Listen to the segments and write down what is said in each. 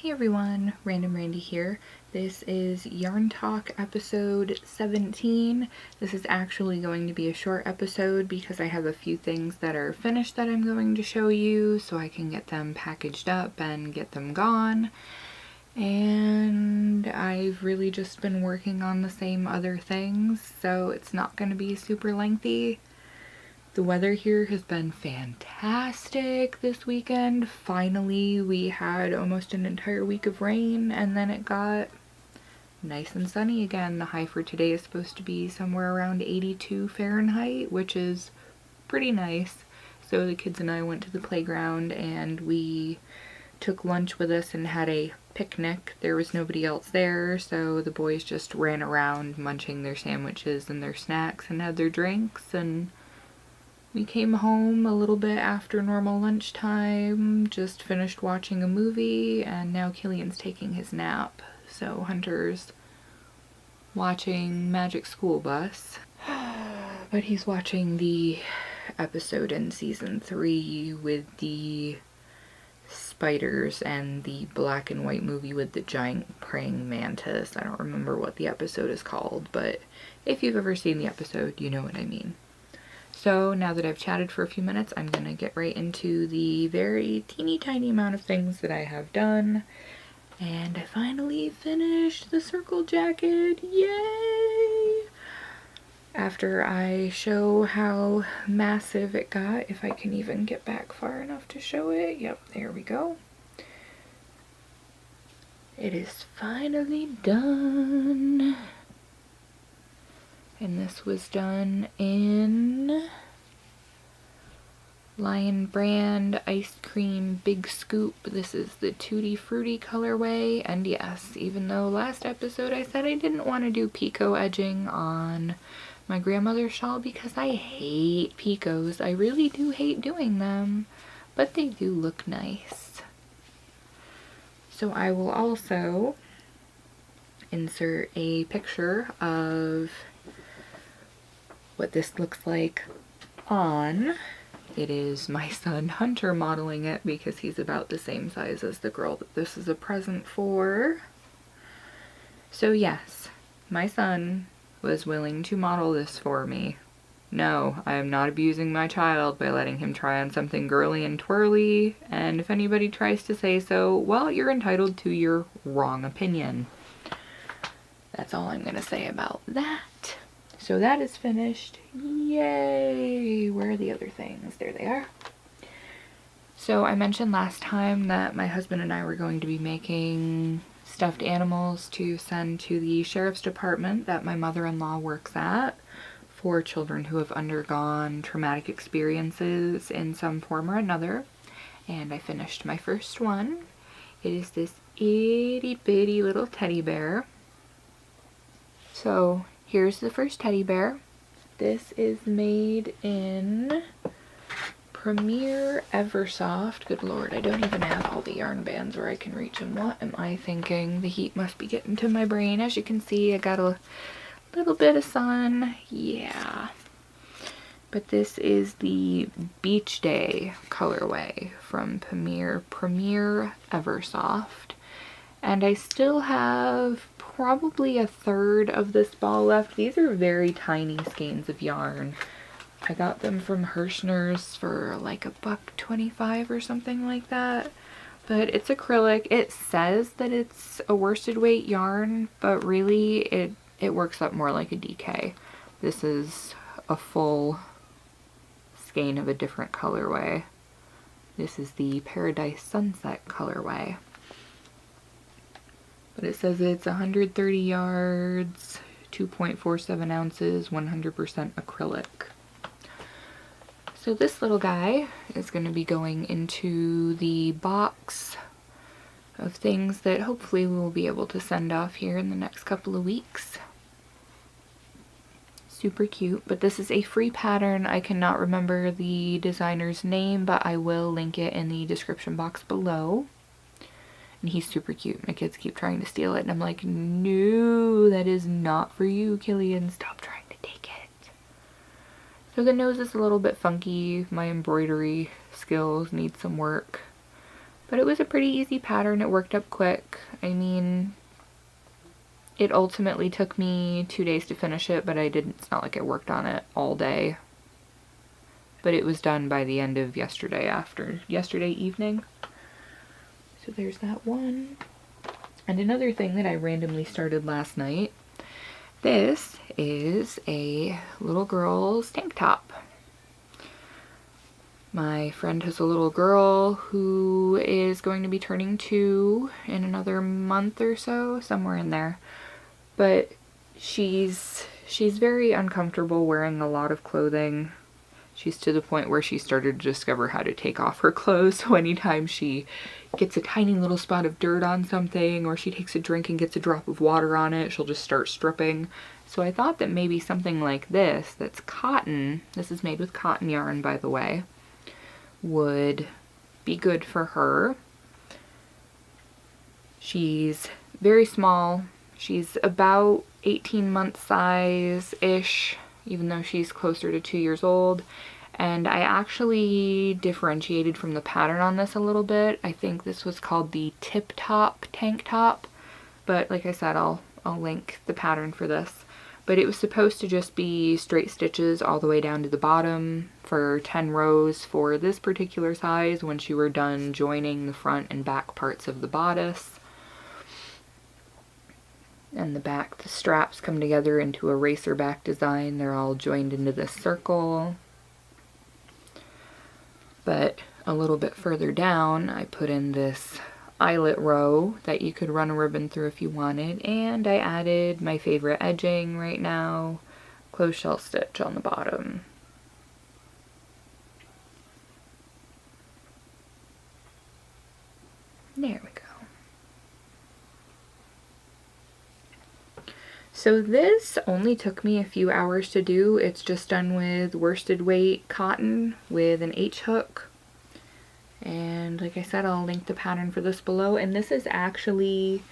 Hey everyone, Random Randy here. This is Yarn Talk episode 17. This is actually going to be a short episode because I have a few things that are finished that I'm going to show you so I can get them packaged up and get them gone. And I've really just been working on the same other things, so it's not going to be super lengthy. The weather here has been fantastic this weekend. Finally, we had almost an entire week of rain and then it got nice and sunny again. The high for today is supposed to be somewhere around 82 Fahrenheit, which is pretty nice. So the kids and I went to the playground and we took lunch with us and had a picnic. There was nobody else there, so the boys just ran around munching their sandwiches and their snacks and had their drinks, and we came home a little bit after normal lunchtime, just finished watching a movie, and now Killian's taking his nap. So Hunter's watching Magic School Bus, but he's watching the episode in season 3 with the spiders and the black and white movie with the giant praying mantis. I don't remember what the episode is called, but if you've ever seen the episode, you know what I mean. So now that I've chatted for a few minutes, I'm going to get right into the very teeny tiny amount of things that I have done. And I finally finished the circle jacket. Yay! After I show how massive it got, if I can even get back far enough to show it. Yep, there we go. It is finally done. And this was done in Lion Brand Ice Cream Big Scoop. This is the Tutti Frutti colorway. And yes, even though last episode I said I didn't want to do picot edging on my grandmother's shawl because I hate picots. I really do hate doing them, but they do look nice. So I will also insert a picture of what this looks like on. It is my son Hunter modeling it because he's about the same size as the girl that this is a present for. So yes, my son was willing to model this for me. No, I am not abusing my child by letting him try on something girly and twirly, and if anybody tries to say so, well, you're entitled to your wrong opinion. That's all I'm gonna say about that. So that is finished. Yay! Where are the other things? There they are. So I mentioned last time that my husband and I were going to be making stuffed animals to send to the sheriff's department that my mother-in-law works at for children who have undergone traumatic experiences in some form or another. And I finished my first one. It is this itty bitty little teddy bear. So here's the first teddy bear. This is made in Premier Eversoft. Good lord, I don't even have all the yarn bands where I can reach them. What am I thinking? The heat must be getting to my brain. As you can see, I got a little bit of sun. Yeah. But this is the Beach Day colorway from Premier Eversoft. And I still have probably a third of this ball left. These are very tiny skeins of yarn. I got them from Hirschner's for like $1.25 or something like that. But it's acrylic. It says that it's a worsted weight yarn, but really it works up more like a DK. This is a full skein of a different colorway. This is the Paradise Sunset colorway. But it says it's 130 yards, 2.47 ounces, 100% acrylic. So this little guy is going to be going into the box of things that hopefully we will be able to send off here in the next couple of weeks. Super cute, but this is a free pattern. I cannot remember the designer's name, but I will link it in the description box below. And he's super cute. My kids keep trying to steal it, and I'm like, no, that is not for you, Killian. Stop trying to take it. So the nose is a little bit funky. My embroidery skills need some work. But it was a pretty easy pattern. It worked up quick. I mean, it ultimately took me 2 days to finish it, but it's not like I worked on it all day. But it was done by the end of yesterday evening. So there's that one. And another thing that I randomly started last night, this is a little girl's tank top. My friend has a little girl who is going to be turning 2 in another month or so, somewhere in there. But she's very uncomfortable wearing a lot of clothing. She's to the point where she started to discover how to take off her clothes. So anytime she gets a tiny little spot of dirt on something, or she takes a drink and gets a drop of water on it, she'll just start stripping. So I thought that maybe something like this, that's cotton, this is made with cotton yarn, by the way, would be good for her. She's very small. She's about 18 month size-ish, even though she's closer to 2 years old. And I actually differentiated from the pattern on this a little bit. I think this was called the Tip Top tank top, but like I said, I'll link the pattern for this. But it was supposed to just be straight stitches all the way down to the bottom for 10 rows for this particular size once you were done joining the front and back parts of the bodice. And the straps come together into a racer back design. They're all joined into this circle. But a little bit further down, I put in this eyelet row that you could run a ribbon through if you wanted, and I added my favorite edging right now, closed shell stitch on the bottom. There we go. So this only took me a few hours to do. It's just done with worsted weight cotton with an H hook. And like I said, I'll link the pattern for this below. And this is actually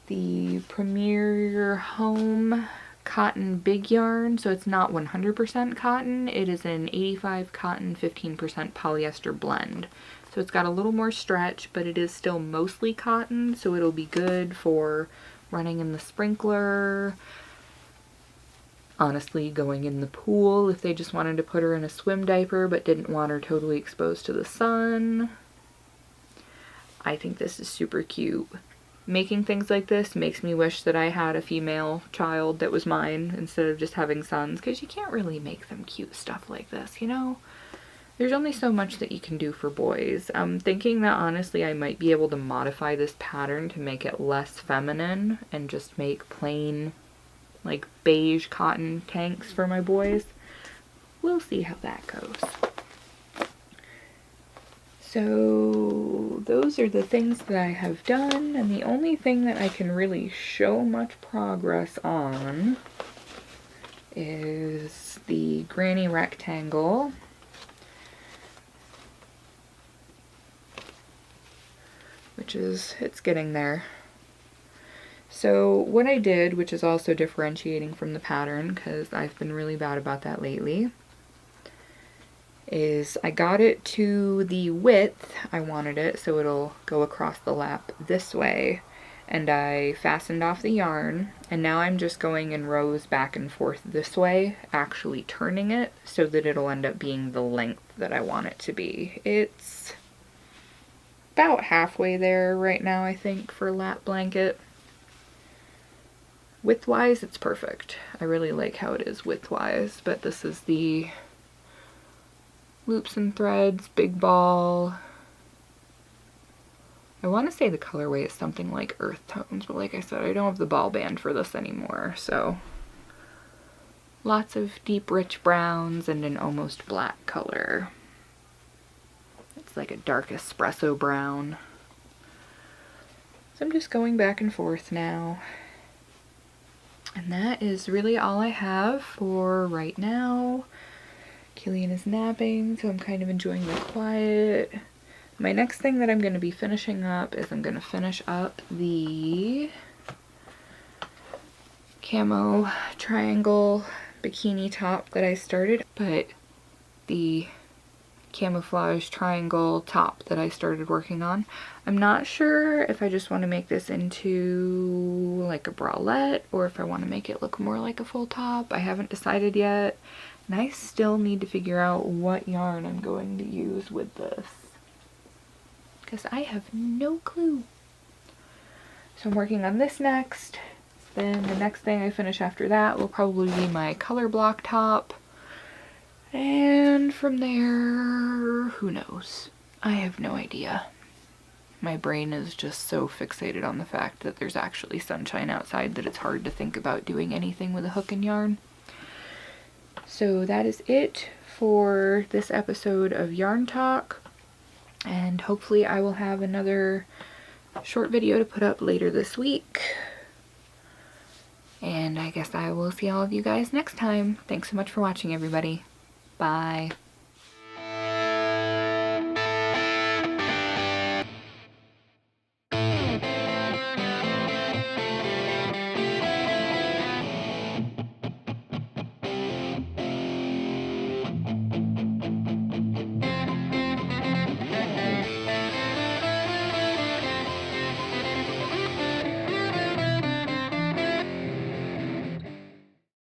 the Premier Home cotton big yarn. So it's not 100% cotton. It is an 85 cotton, 15% polyester blend. So it's got a little more stretch, but it is still mostly cotton. So it'll be good for running in the sprinkler, honestly going in the pool if they just wanted to put her in a swim diaper but didn't want her totally exposed to the sun. I think this is super cute. Making things like this makes me wish that I had a female child that was mine instead of just having sons, because you can't really make them cute stuff like this, you know? There's only so much that you can do for boys. I'm thinking that honestly I might be able to modify this pattern to make it less feminine and just make plain like beige cotton tanks for my boys. We'll see how that goes. So those are the things that I have done, and the only thing that I can really show much progress on is the granny rectangle. It's getting there. So what I did, which is also differentiating from the pattern, because I've been really bad about that lately, is I got it to the width I wanted it, so it'll go across the lap this way, and I fastened off the yarn, and now I'm just going in rows back and forth this way, actually turning it so that it'll end up being the length that I want it to be. It's about halfway there right now, I think, for lap blanket. Width-wise, it's perfect. I really like how it is width-wise, but this is the loops and threads, big ball. I want to say the colorway is something like earth tones, but like I said, I don't have the ball band for this anymore, so lots of deep, rich browns and an almost black color. It's like a dark espresso brown. So I'm just going back and forth now. And that is really all I have for right now. Killian is napping, so I'm kind of enjoying the quiet. My next thing that I'm going to be finishing up is I'm going to finish up the camo triangle bikini top that I started. But the camouflage triangle top that I started working on. I'm not sure if I just want to make this into like a bralette or if I want to make it look more like a full top. I haven't decided yet, and I still need to figure out what yarn I'm going to use with this because I have no clue. So I'm working on this next. Then the next thing I finish after that will probably be my color block top. And from there, who knows? I have no idea. My brain is just so fixated on the fact that there's actually sunshine outside that it's hard to think about doing anything with a hook and yarn. So that is it for this episode of Yarn Talk. And hopefully I will have another short video to put up later this week. And I guess I will see all of you guys next time. Thanks so much for watching, everybody. Bye.